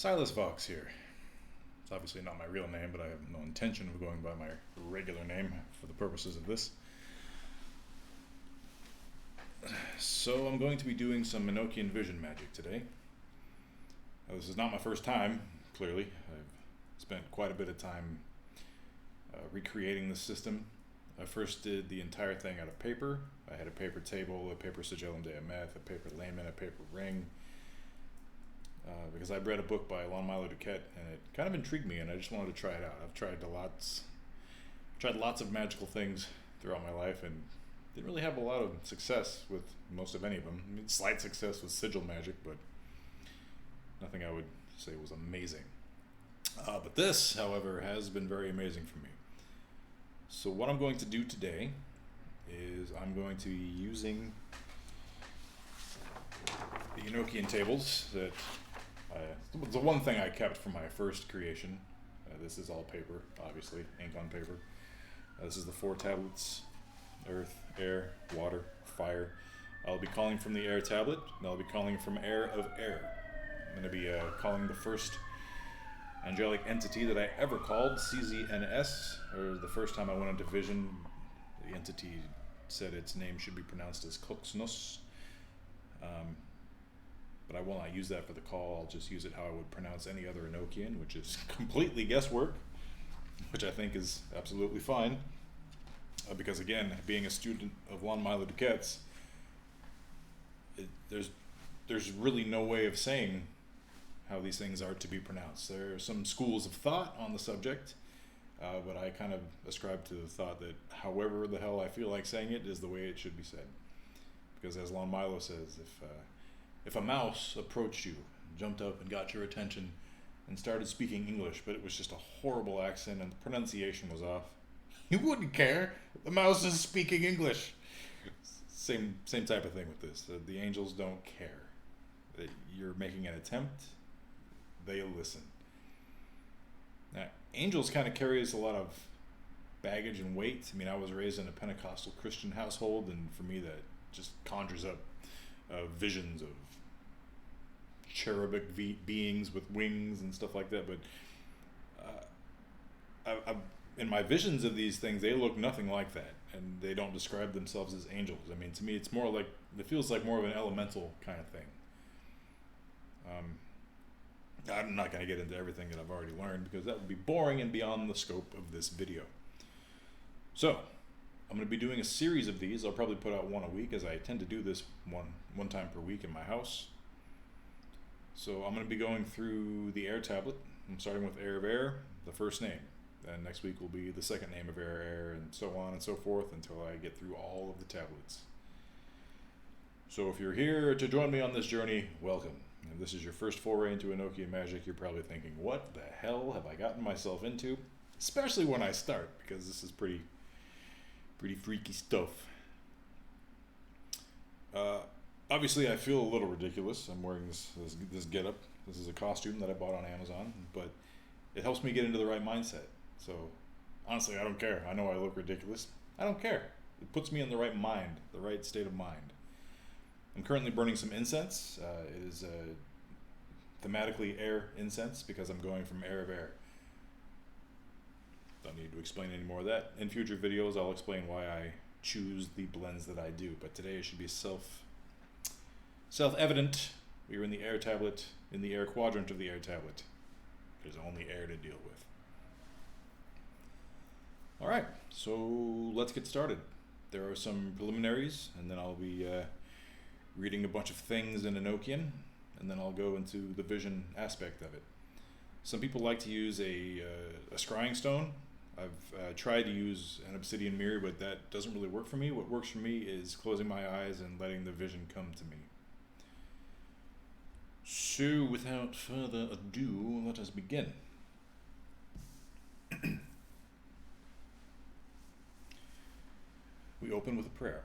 Silas Vox here. It's obviously not my real name, but I have no intention of going by my regular name for the purposes of this. So I'm going to be doing some Enochian vision magic today. Now, this is not my first time, clearly. I've spent quite a bit of time recreating the system. I first did the entire thing out of paper. I had a paper table, a paper sigillum de ameth, a paper layman, a paper ring. Because I read a book by Milo Duquette and it kind of intrigued me and I just wanted to try it out. I've tried lots of magical things throughout my life and didn't really have a lot of success with most of any of them. I mean, slight success with sigil magic, but nothing I would say was amazing. But this, however, has been very amazing for me. So what I'm going to do today is I'm going to be using the Enochian tables that the one thing I kept from my first creation. This is all paper, obviously, ink on paper. This is the 4 tablets: earth, air, water, fire. I'll be calling from the air tablet, and I'll be calling from air of air. I'm going to be calling the first angelic entity that I ever called CZNS, or the first time I went into vision, the entity said its name should be pronounced as Koxnos. But I will not use that for the call. I'll just use it how I would pronounce any other Enochian, which is completely guesswork, which I think is absolutely fine. Because again, being a student of Milo Duquette's, there's really no way of saying how these things are to be pronounced. There are some schools of thought on the subject, but I kind of ascribe to the thought that however the hell I feel like saying it is the way it should be said. Because as Lon Milo says, if a mouse approached you, jumped up and got your attention and started speaking English, but it was just a horrible accent and the pronunciation was off, you wouldn't care. The mouse is speaking English. Same type of thing with this. The angels don't care. You're making an attempt, they'll listen. Now, angels kind of carries a lot of baggage and weight. I mean, I was raised in a Pentecostal Christian household, and for me that just conjures up visions of cherubic beings with wings and stuff like that, but in my visions of these things, they look nothing like that, and they don't describe themselves as angels. I mean, to me, it's more like, it feels like more of an elemental kind of thing. I'm not going to get into everything that I've already learned, because that would be boring and beyond the scope of this video. So, I'm going to be doing a series of these. I'll probably put out one a week, as I tend to do this one time per week in my house. So I'm going to be going through the air tablet. I'm starting with air of air, the first name. And next week will be the second name of air, and so on and so forth until I get through all of the tablets. So if you're here to join me on this journey, welcome. If this is your first foray into Enochian magic, you're probably thinking, what the hell have I gotten myself into? Especially when I start, because this is pretty freaky stuff. Obviously, I feel a little ridiculous. I'm wearing this getup. This is a costume that I bought on Amazon, but it helps me get into the right mindset. So, honestly, I don't care. I know I look ridiculous. I don't care. It puts me in the right mind, the right state of mind. I'm currently burning some incense. It is thematically air incense because I'm going from air of air. Don't need to explain any more of that. In future videos, I'll explain why I choose the blends that I do. But today it should be self-evident. We are in the air tablet, in the air quadrant of the air tablet. There's only air to deal with. All right, so let's get started. There are some preliminaries, and then I'll be reading a bunch of things in Enochian, and then I'll go into the vision aspect of it. Some people like to use a scrying stone. I've tried to use an obsidian mirror, but that doesn't really work for me. What works for me is closing my eyes and letting the vision come to me. So, without further ado, let us begin. We open with a prayer.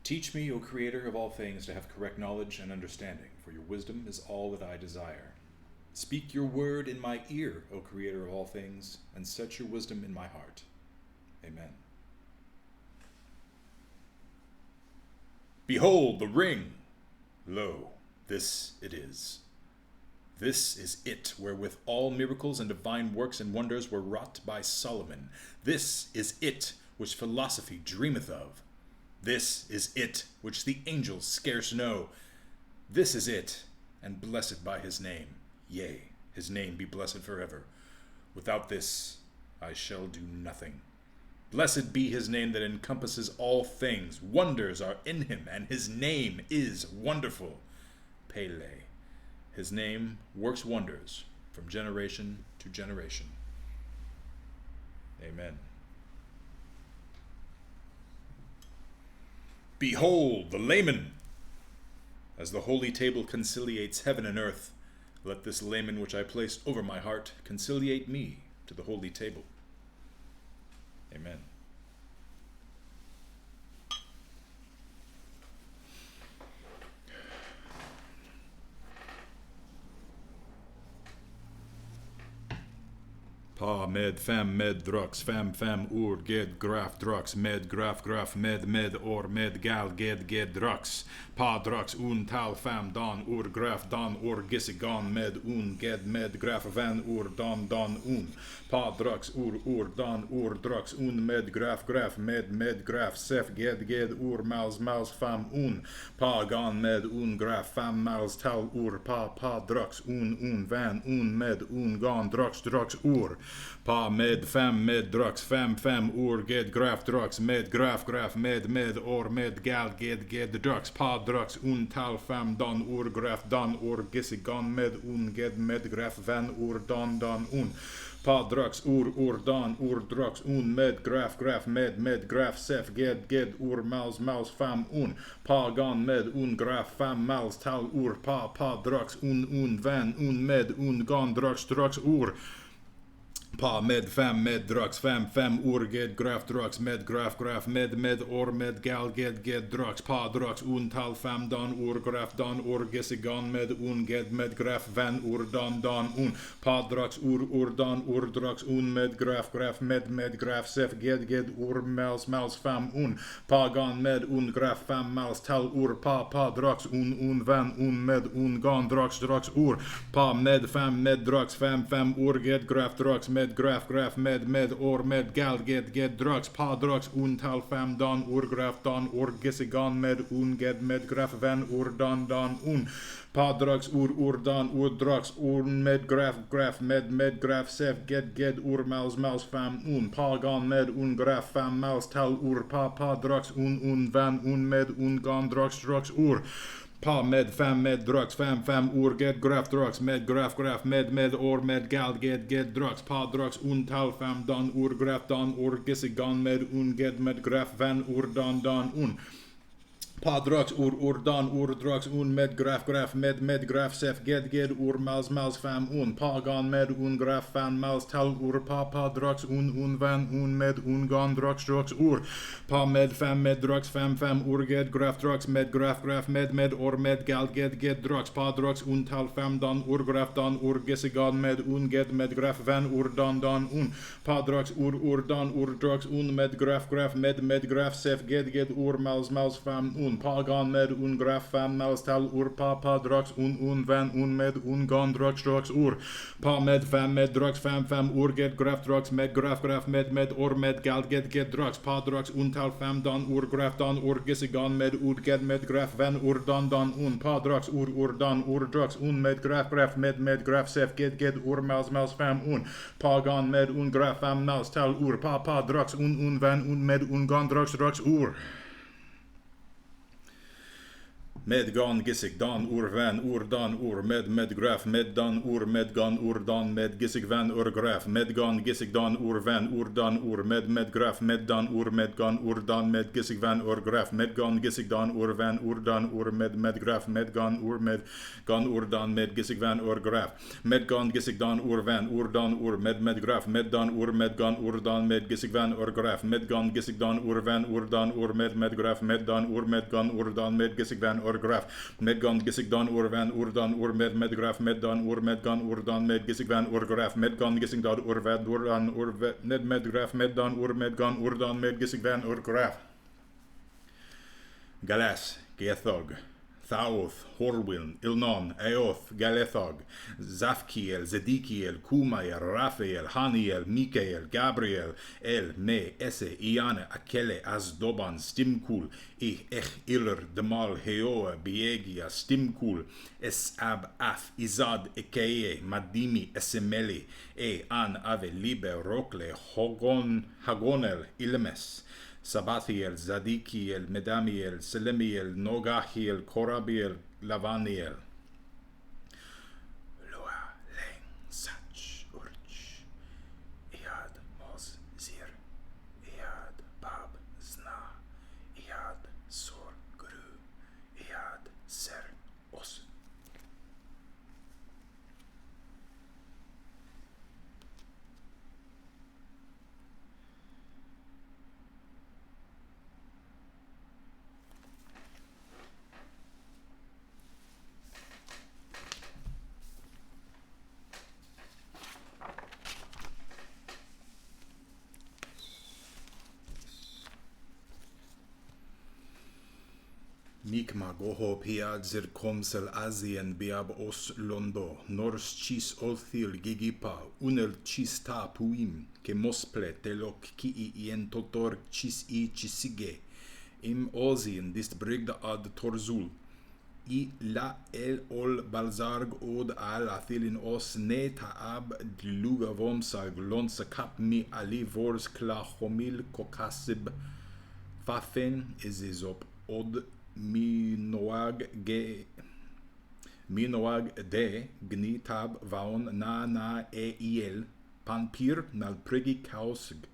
Teach me, O Creator of all things, to have correct knowledge and understanding, for your wisdom is all that I desire. Speak your word in my ear, O Creator of all things, and set your wisdom in my heart. Amen. Behold the ring! Lo, this it is. This is it, wherewith all miracles and divine works and wonders were wrought by Solomon. This is it, which philosophy dreameth of. This is it, which the angels scarce know. This is it, and blessed by his name. Yea, his name be blessed forever. Without this, I shall do nothing. Blessed be his name that encompasses all things. Wonders are in him, and his name is wonderful. Pele. His name works wonders from generation to generation. Amen. Behold the layman! As the holy table conciliates heaven and earth, let this layman which I place over my heart conciliate me to the holy table. Amen. Pa med fem med drux fem fem ur ged graf drux med graf graf med or med gal ged drux pa drux un tal fam dan ur graf dan ur gisigan med un ged med graf van ur dan un pa drux ur dan ur drux un med graf med graf sef ged ur maus fam un pa gan med un graf fam maus tal ur pa drux un van un med un gan drux ur pa med fem med drux fem ur ged graf drux med graf med or med gal ged drux pa drux un tal fam dan ur graf dan ur gisigan med un ged med graf van ur dan un pa drux ur dan ur drux un med graf med graf sef ged ur maus fam un pa gan med un graf fam maus tal ur pa drux un van un med un gan drux ur pa med fem med drux fem ur ged graf drux med graf med or med gal ged drux pa drux un tal fam dan ur graf dan ur gisigan med un ged med graf van ur dan un pa drux ur dan ur drux un med graf med graf sef ged ur maus fam un pa gan med un graf fam maus tal ur pa drux un van un med un gan drux ur pa med fem med drux fem ur ged graf drux med graf med or med gal ged drux pa drux un tal fam dan ur gisigan med un ged med graf van ur dan un pa drux ur dan ur drux un med graf med graf sef ged ur maus fam un pa gan med un graf fam maus tal ur pa drux un van un med un gan drux ur pa med fem med drux fem ur ged graf drux med graf med or med gal ged drux pa drux un tal fam dan ur gisigan med un ged med graf van ur dan un pa drux ur dan ur drux un med graf med graf sef ged ur maus fam un pa gan med un graf fam maus tal ur pa drux un van un med un gan drux ur pa med fem med drux fem ur ged graf drux med graf med or med gal ged drux pa drux un tal fam dan ur gisigan med un ged med graf van ur dan un pa drux ur dan ur drux un med graf med graf sef ged ur maus fam un pa gan med un graf fam maus tal ur pa drux un van un med un gan drux ur pa med fem med drux fem ur ged graf drux med graf med or med gal ged drux pa drux un tal fam dan ur gisigan med un ged med graf van ur dan un pa drux ur dan ur drux un med graf med graf sef ged ur maus fam un pa gan med un graf fam maus tal ur pa drux un van un med un gan drux ur med gan gisig dan van dan med graf med dan med gan dan med gisig van graf med gan gisig dan van dan med graf med dan med gan dan med gisig van graf med gan gisig dan van dan med graf med gan dan med gisig van graf med gan gisig dan van dan med graf med dan med gan dan med gisig van graf med gan gisig dan van dan med graf med dan dan med gisig van graf med gan gisig dan van dan med graf med dan dan med gisig van graf med gan gisig dan van dan med graf med dan dan med gisig van graf galas gethog Thaoth, Horwin, Ilnon, Eoth, Galethog, Zafkiel, Zedekiel, Kumael, Raphael, Haniel, Mikael, Gabriel, El, Me, Esse, Iane, Akele, Asdoban, Stimkul, Iller, Demal, Heoa, Biegia, Stimkul, Esab, Af, Izad, Ekeye, Madimi, Esemeli, An, Ave, Libe, Rokle, Hagonel, Ilmes, Sabathiel, Zadikiel, Medamiel, Selemiel, Nogahiel, Korabiel, Lavaniel. Loa, Leng, Sach, Urch, Iad, Moz, Zir, Iad, Bab, Zna, Iad, Sor, Guru, Iad, Ser, Os. Nikma goho piad zirkomsel Asien biab os londo, nors chis othil gigipa, unel chis ta puim, ke mosple telok ki ien totor chis chisige, im ozien dist brigda ad torzul, la el ol balzarg od al athilin os ne taab dluga vomsag lonsa kap mi ali vors klachomil kokasib fafen izizop od Minoag de gni tab vaon na iel panpir nal pregi kausg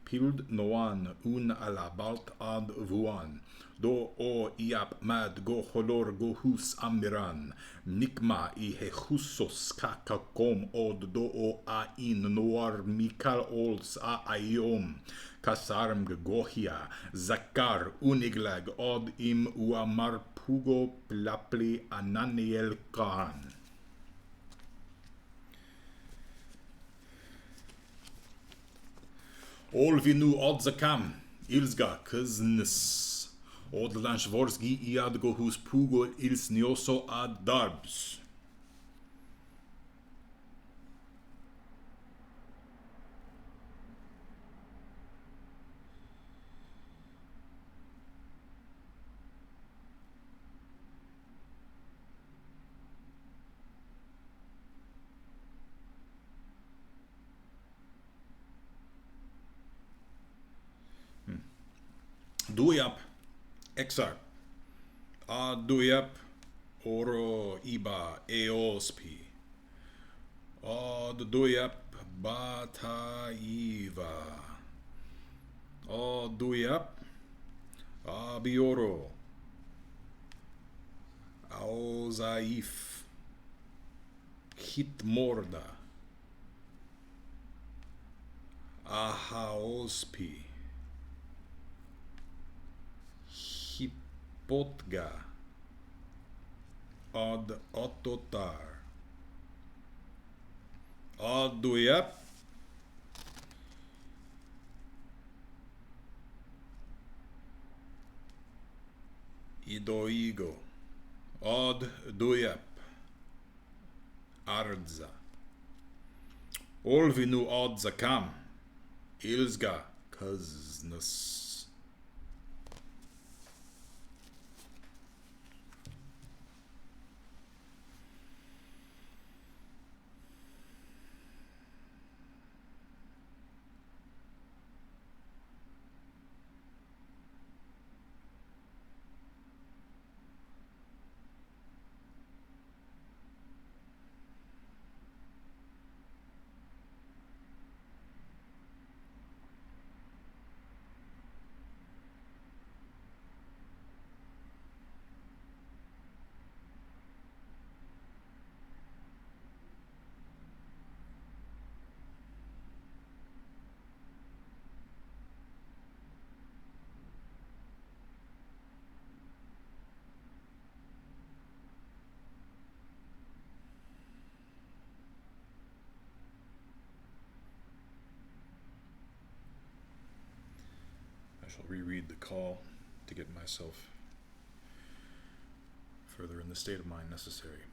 pild noan un alabalt ad vuan do o iap mad go holor go hus amiran nikma I hechusos kakakom od do o a in noar mikal ols a aiom kasarm gohia zakar uniglag od im uamar pugo plapli ananiel kan. Olvinu od zakam ilsga kazns od lanshvorski iad gohus pugo ils nioso ad darbs. Duyap, exar, a duyap, oro iba eospi, od duyap bata iva, od duyap, abioro, aozaif, hitmorda, ahaospi, Potga ad ototar ad duyap idoigo ad duyap ardza olvinu ad zakam ilsga kaznus. I shall reread the call to get myself further in the state of mind necessary.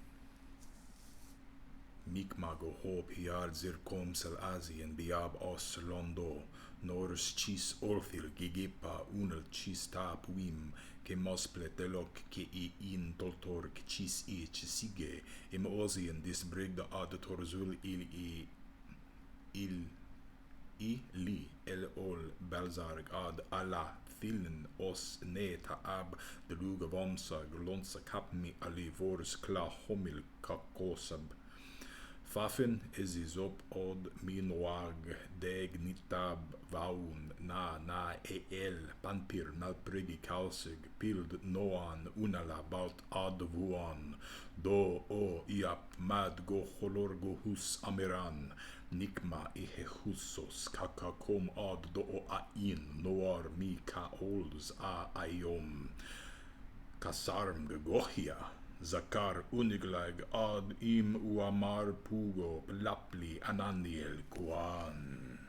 Mikmago hop hiar zirkom sel azien biab os londo, nors chis orthir gigipa unel chis tap wim, ke mospletelok ke in toltor ke chis chisige, im osien disbrigda auditor zul il li el ol balzarg ad alla thillen os ne taab druga vomsa glonsa kapmi ali vors kla homil kakosab. Fafin izop od minoag deg nitab vaun na el panpir nalprigi kausig pild noan unala baut advuan do o iap mad go holorgo hus amiran nikma ihe husos kakakom ad do o ain noar mi kaols a ayom kasarm gohia Zakar uniglag ad im uamar pugo plapli ananiel kuan.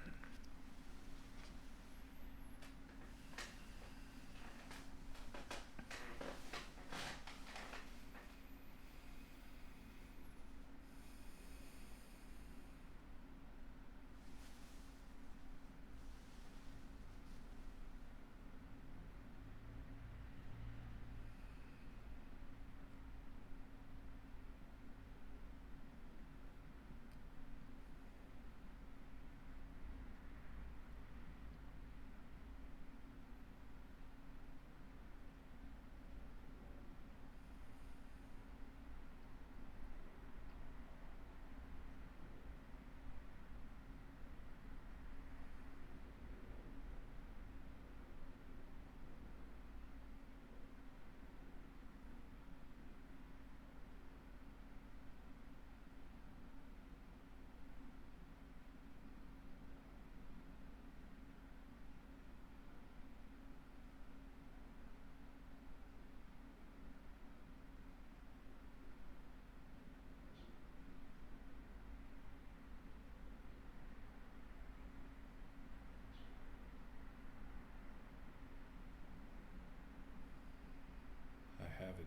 I have it.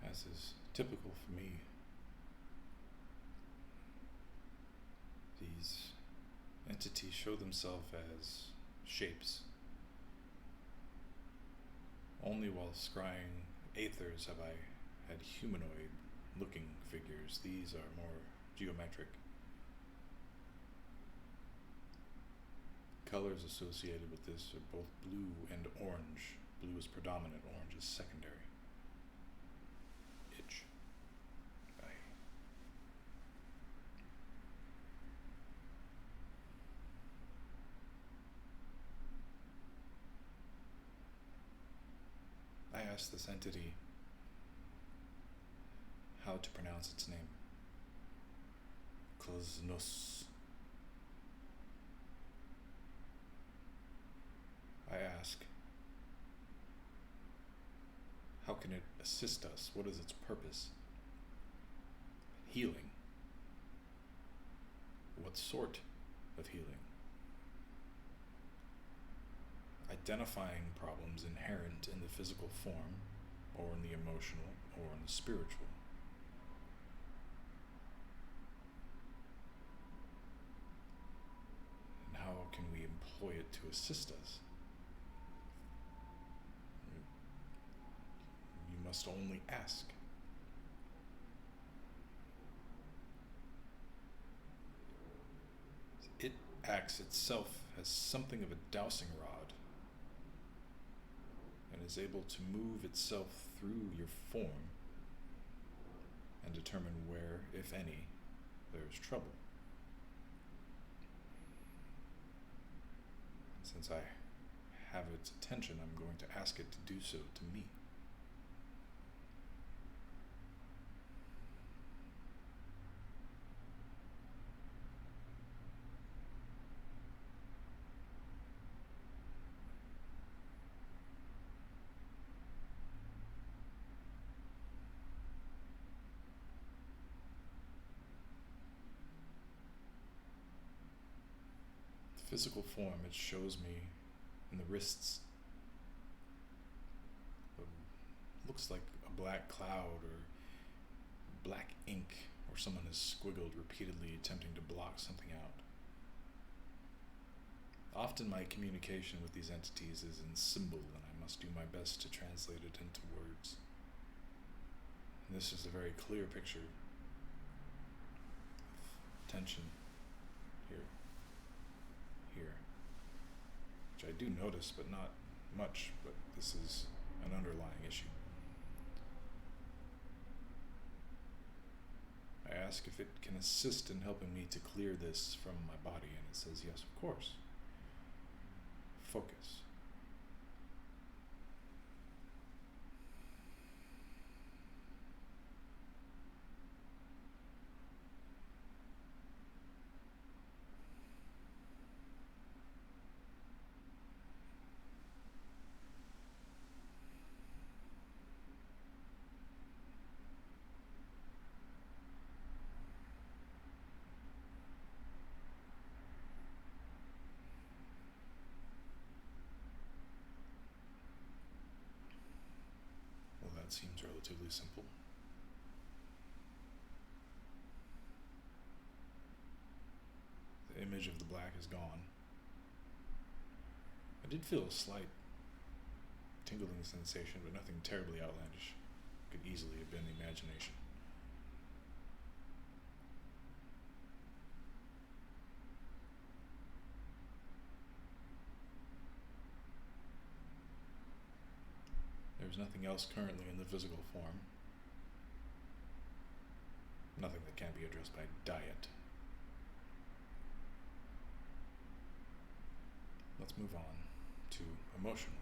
As is typical for me, these entities show themselves as shapes. Only while scrying aethers have I had humanoid looking figures. These are more geometric. Colors associated with this are both blue and orange. Blue is predominant, orange is secondary. Itch. I asked this entity how to pronounce its name. Klznus. I ask, how can it assist us? What is its purpose? Healing. What sort of healing? Identifying problems inherent in the physical form, or in the emotional, or in the spiritual. And how can we employ it to assist us? You must only ask. It acts itself as something of a dowsing rod and is able to move itself through your form and determine where, if any, there is trouble. Since I have its attention, I'm going to ask it to do so to me. physical form, it shows me in the wrists what looks like a black cloud or black ink, or someone has squiggled repeatedly attempting to block something out. Often my communication with these entities is in symbol, and I must do my best to translate it into words. And this is a very clear picture of tension here, here, which I do notice, but not much, but this is an underlying issue. I ask if it can assist in helping me to clear this from my body, and it says yes, of course. Focus. That seems relatively simple. The image of the black is gone. I did feel a slight tingling sensation, but nothing terribly outlandish. Could easily have been the imagination. There's nothing else currently in the physical form. Nothing that can't be addressed by diet. Let's move on to emotional.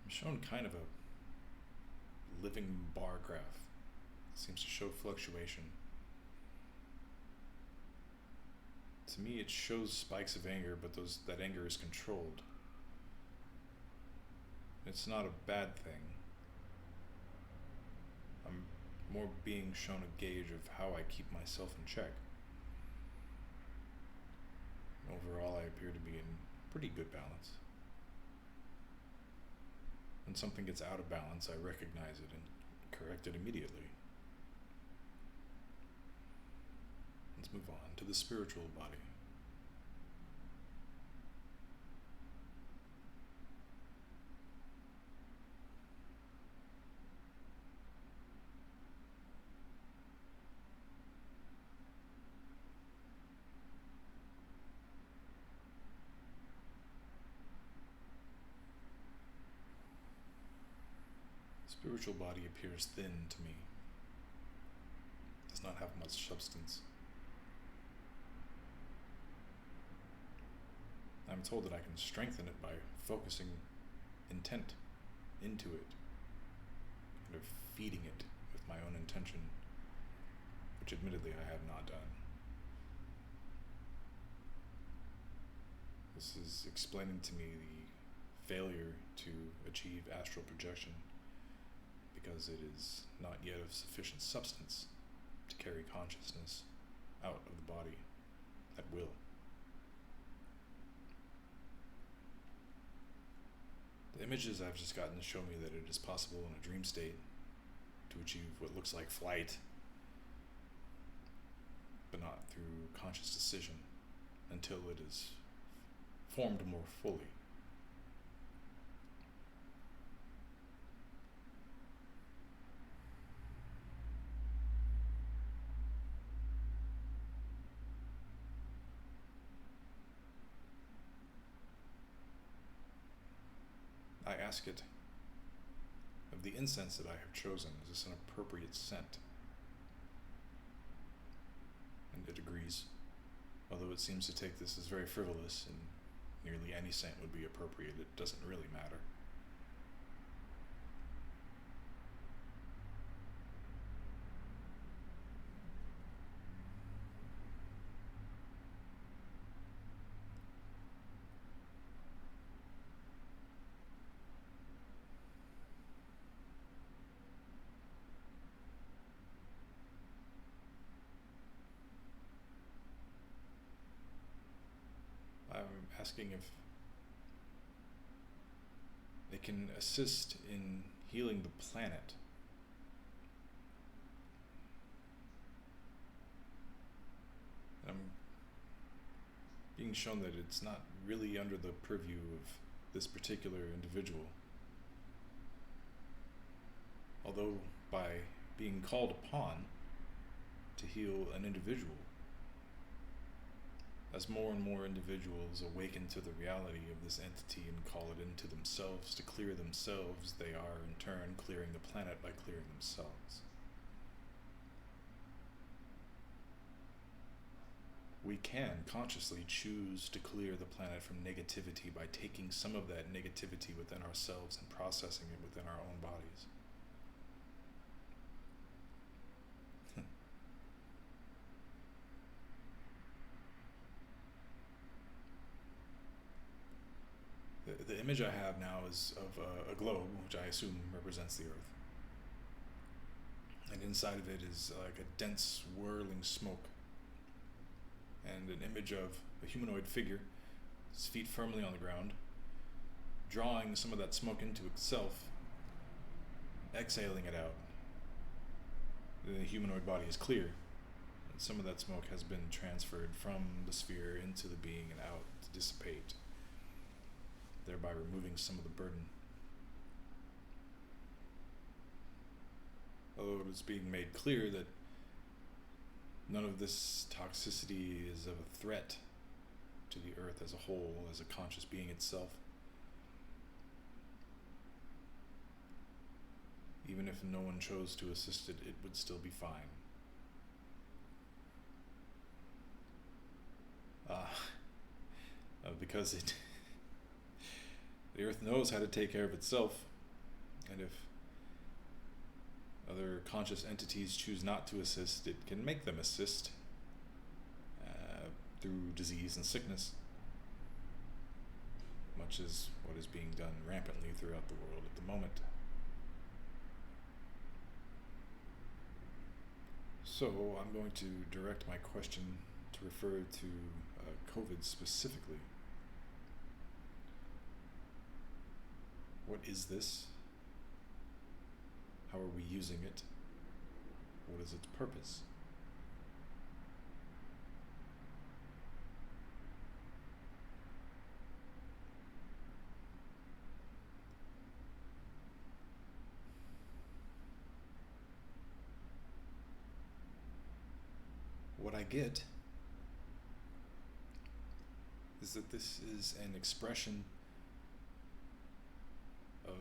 Shown kind of a living bar graph. It seems to show fluctuation. To me, it shows spikes of anger, but that anger is controlled. It's not a bad thing. I'm more being shown a gauge of how I keep myself in check. Overall, I appear to be in pretty good balance. When something gets out of balance, I recognize it and correct it immediately. Let's move on to the spiritual body. Spiritual body appears thin to me. Does not have much substance. I'm told that I can strengthen it by focusing intent into it, kind of feeding it with my own intention, which admittedly I have not done. This is explaining to me the failure to achieve astral projection, because it is not yet of sufficient substance to carry consciousness out of the body at will. The images I've just gotten show me that it is possible in a dream state to achieve what looks like flight, but not through conscious decision until it is formed more fully. I ask it, of the incense that I have chosen, is this an appropriate scent? And it agrees, although it seems to take this as very frivolous, and nearly any scent would be appropriate. It doesn't really matter. asking if it can assist in healing the planet. I'm being shown that it's not really under the purview of this particular individual. Although by being called upon to heal an individual, as more and more individuals awaken to the reality of this entity and call it into themselves to clear themselves, they are in turn clearing the planet by clearing themselves. We can consciously choose to clear the planet from negativity by taking some of that negativity within ourselves and processing it within our own bodies. The image I have now is of a globe, which I assume represents the Earth. And inside of it is like a dense, whirling smoke. And an image of a humanoid figure, his feet firmly on the ground, drawing some of that smoke into itself, exhaling it out. The humanoid body is clear, and some of that smoke has been transferred from the sphere into the being and out to dissipate, thereby removing some of the burden. Although it was being made clear that none of this toxicity is of a threat to the Earth as a whole, as a conscious being itself. Even if no one chose to assist it, it would still be fine. Because the Earth knows how to take care of itself, and if other conscious entities choose not to assist, it can make them assist through disease and sickness, much as what is being done rampantly throughout the world at the moment. So I'm going to direct my question to refer to COVID specifically. What is this? How are we using it? What is its purpose? What I get is that this is an expression of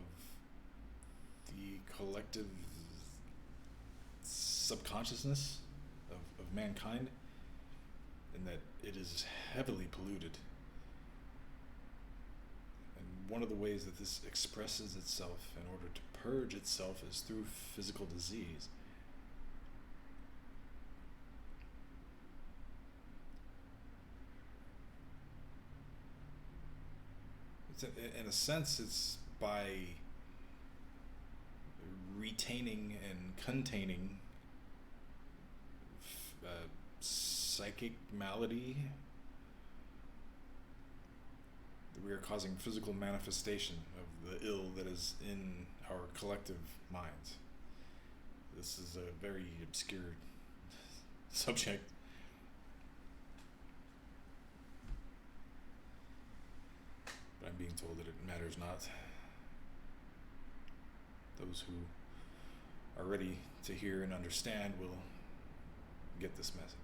the collective subconsciousness of mankind, and that it is heavily polluted. And one of the ways that this expresses itself in order to purge itself is through physical disease. In a sense, it's by retaining and containing psychic malady that we are causing physical manifestation of the ill that is in our collective minds. This is a very obscure subject. But I'm being told that it matters not. Those who are ready to hear and understand will get this message.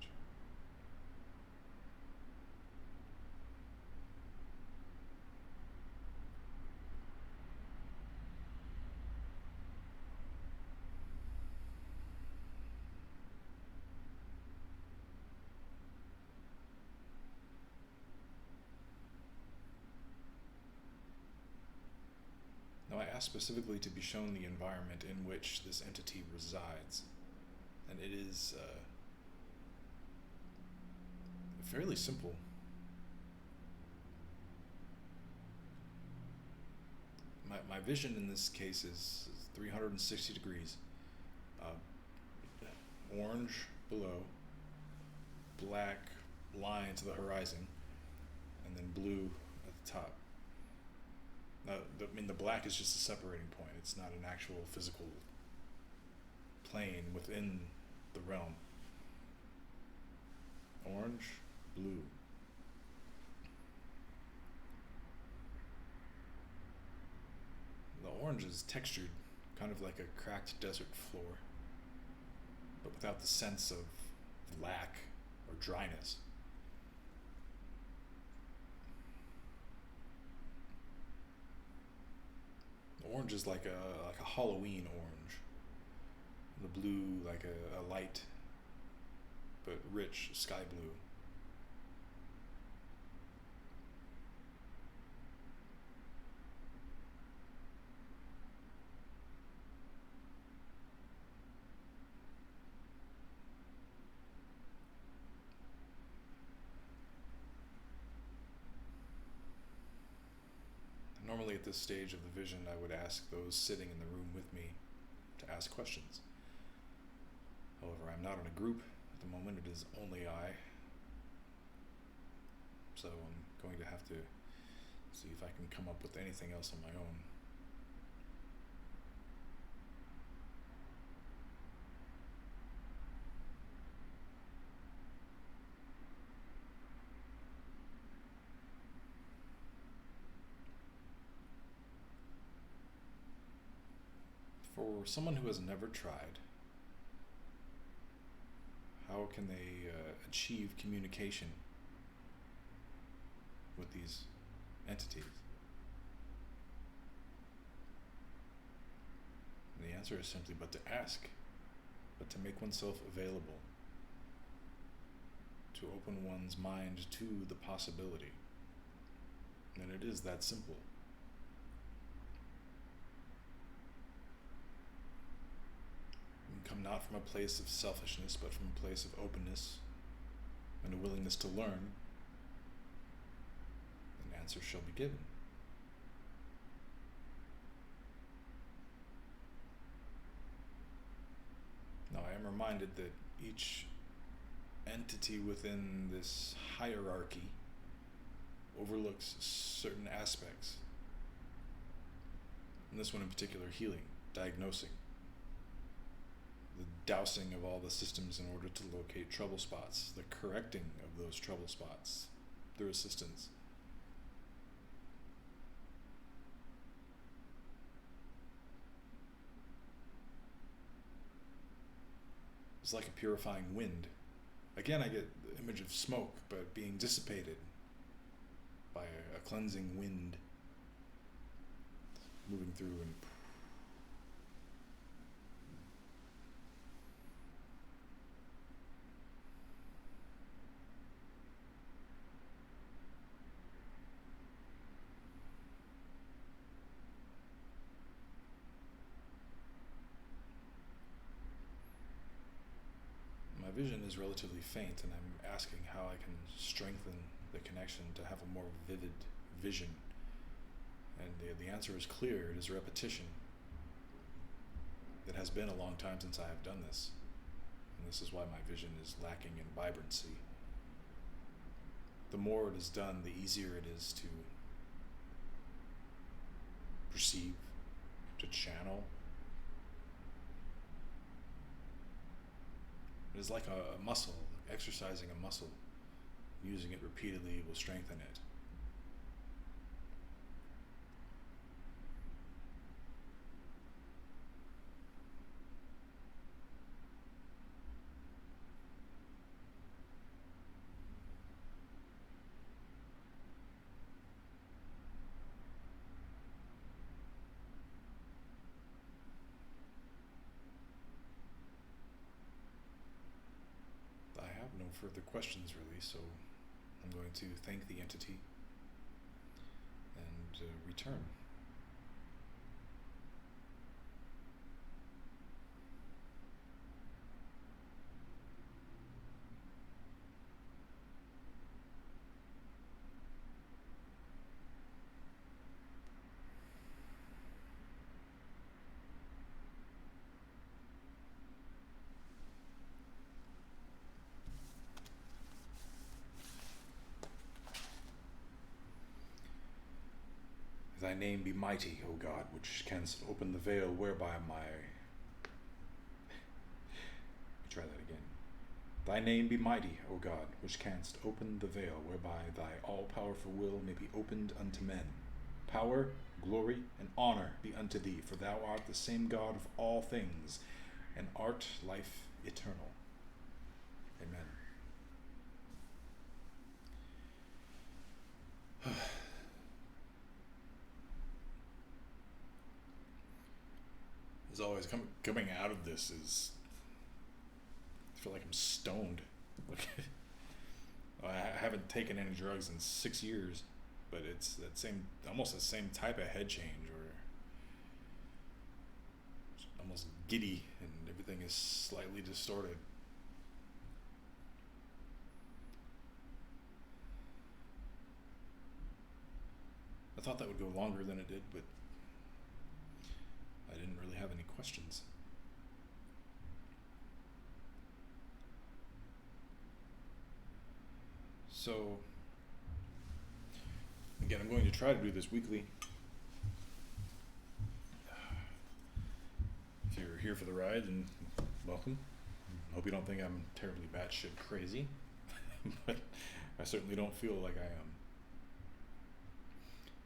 Now, I asked specifically to be shown the environment in which this entity resides, and it is fairly simple. My vision in this case is 360 degrees. Orange below, black line to the horizon, and then blue The black is just a separating point. It's not an actual physical plane within the realm. Orange, blue. The orange is textured, kind of like a cracked desert floor, but without the sense of lack or dryness. The orange is like a Halloween orange. The blue like a light but rich sky blue. Normally at this stage of the vision, I would ask those sitting in the room with me to ask questions. However, I'm not in a group at the moment. It is only I. So I'm going to have to see if I can come up with anything else on my own. For someone who has never tried, how can they achieve communication with these entities? And the answer is simply but to ask, but to make oneself available, to open one's mind to the possibility. And it is that simple. Come not from a place of selfishness, but from a place of openness and a willingness to learn, an answer shall be given. Now, I am reminded that each entity within this hierarchy overlooks certain aspects. And this one in particular, healing, diagnosing, the dousing of all the systems in order to locate trouble spots, the correcting of those trouble spots through assistance. It's like a purifying wind. Again, I get the image of smoke, but being dissipated by a cleansing wind moving through and my vision is relatively faint, and I'm asking how I can strengthen the connection to have a more vivid vision. And the answer is clear. It is repetition. It has been a long time since I have done this, and this is why my vision is lacking in vibrancy. The more it is done, the easier it is to perceive, to channel. It is like a muscle, exercising a muscle. Using it repeatedly will strengthen it. No further questions really, so I'm going to thank the entity and return. Thy name be mighty, O God, which canst open the veil whereby my... Try that again. Thy name be mighty, O God, which canst open the veil whereby thy all-powerful will may be opened unto men. Power, glory, and honor be unto thee, for thou art the same God of all things, and art life eternal. Amen. As always, coming out of this is, I feel like I'm stoned. I haven't taken any drugs in 6 years, but it's almost the same type of head change, or almost giddy, and everything is slightly distorted. I thought that would go longer than it did, but I didn't really have any questions. So, again, I'm going to try to do this weekly. If you're here for the ride, then welcome. Hope you don't think I'm terribly batshit crazy, but I certainly don't feel like I am.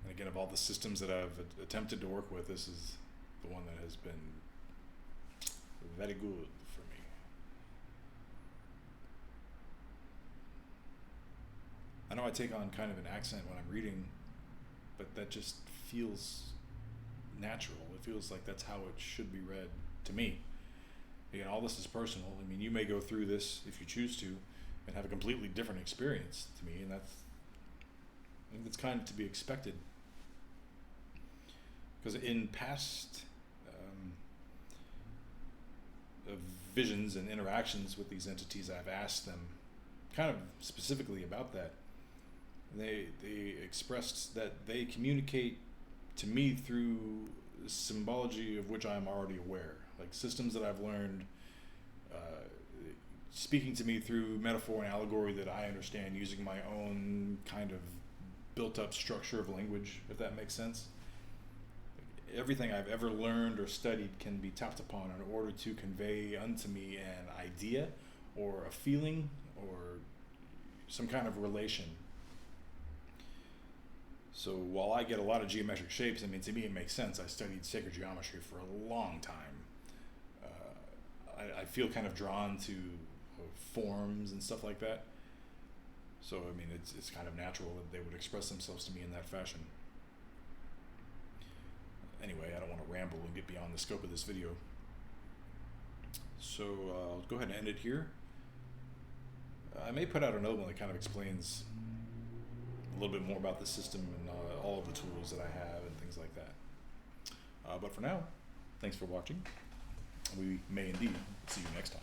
And again, of all the systems that I've attempted to work with, this is the one that has been very good for me. I know I take on kind of an accent when I'm reading, but that just feels natural. It feels like that's how it should be read to me. Again, all this is personal. I mean, you may go through this if you choose to and have a completely different experience to me, and I think that's kind of to be expected. Because in past visions and interactions with these entities, I've asked them kind of specifically about that. They expressed that they communicate to me through symbology of which I'm already aware, like systems that I've learned, speaking to me through metaphor and allegory that I understand using my own kind of built-up structure of language, if that makes sense. Everything I've ever learned or studied can be tapped upon in order to convey unto me an idea or a feeling or some kind of relation. So while I get a lot of geometric shapes, I mean, to me it makes sense. I studied sacred geometry for a long time. I feel kind of drawn to forms and stuff like that. So, I mean, it's kind of natural that they would express themselves to me in that fashion. Anyway, I don't want to ramble and get beyond the scope of this video. So I'll go ahead and end it here. I may put out another one that kind of explains a little bit more about the system and all of the tools that I have and things like that. But for now, thanks for watching. We may indeed see you next time.